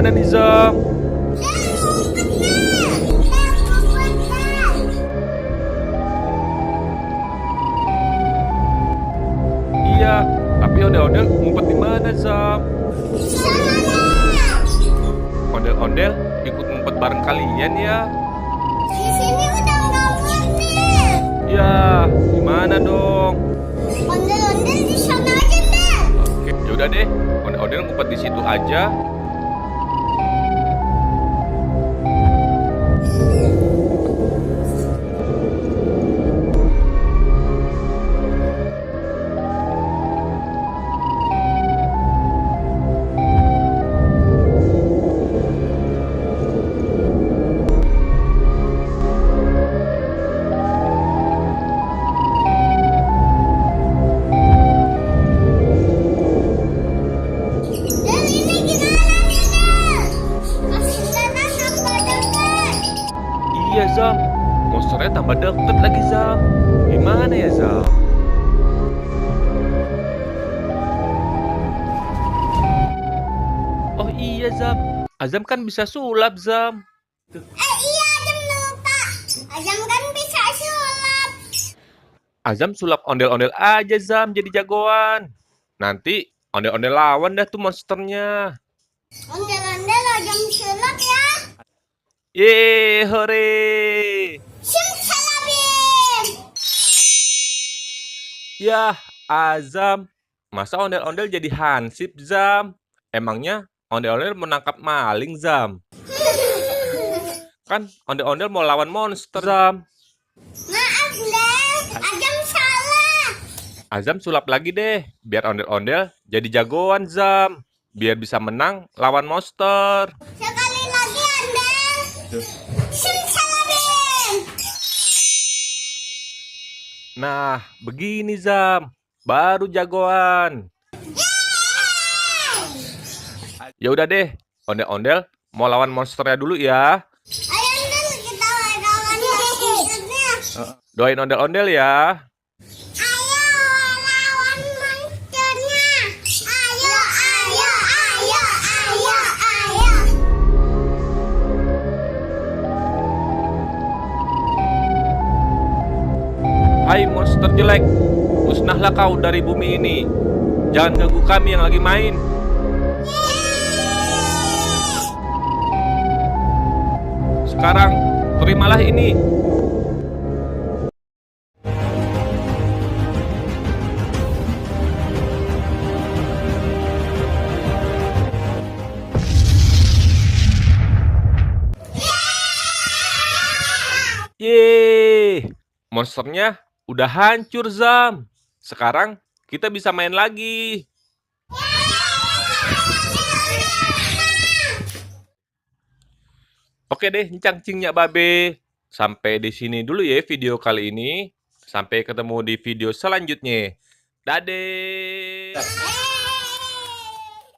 mana nih Zam? Iya, tapi ondel-ondel ngumpet di mana Zam? Ondel-ondel ikut ngumpet bareng kalian ya? Di sini udah nggak muncul. Ya, gimana dong? Ondel-ondel di sana aja deh. Oke, yaudah deh. Ondel-ondel ngumpet di situ aja. Dan ini gimana nih, Del? Kasih tanah tambah dekat. Iya Zam, monsternya tambah deket lagi Zam. Gimana ya Zam? Oh iya Zam, Azam kan bisa sulap Zam. Iya, Adam lupa. Adam kan bisa sulap. Azam sulap ondel-ondel aja Zam jadi jagoan. Nanti ondel-ondel lawan dah tuh monsternya. Ondel-ondel Adam sulap ya. Yeay, hore! Simsalabim. Yah, Azam. Masa ondel-ondel jadi hansip Zam? Emangnya ondel-ondel menangkap maling Zam? Kan ondel-ondel mau lawan monster Zam. Maaf, Del. Adam salah. Azam sulap lagi deh, biar ondel-ondel jadi jagoan Zam. Biar bisa menang lawan monster. Sekali lagi, Andel. Simsalabim. Nah, begini Zam. Baru jagoan. Ya udah deh, ondel-ondel mau lawan monsternya dulu ya. Ayo, Andel, kita lawan monsternya. Doain ondel-ondel ya. Ayo lawan monsternya. Ayo, ayo, ayo, ayo, ayo. Hai monster jelek, musnahlah kau dari bumi ini. Jangan ganggu kami yang lagi main. Sekarang, terimalah ini. Yeay, monsternya udah hancur Zam. Sekarang kita bisa main lagi. Oke deh, cingnya babe. Sampai di sini dulu ya video kali ini. Sampai ketemu di video selanjutnya. Dadah.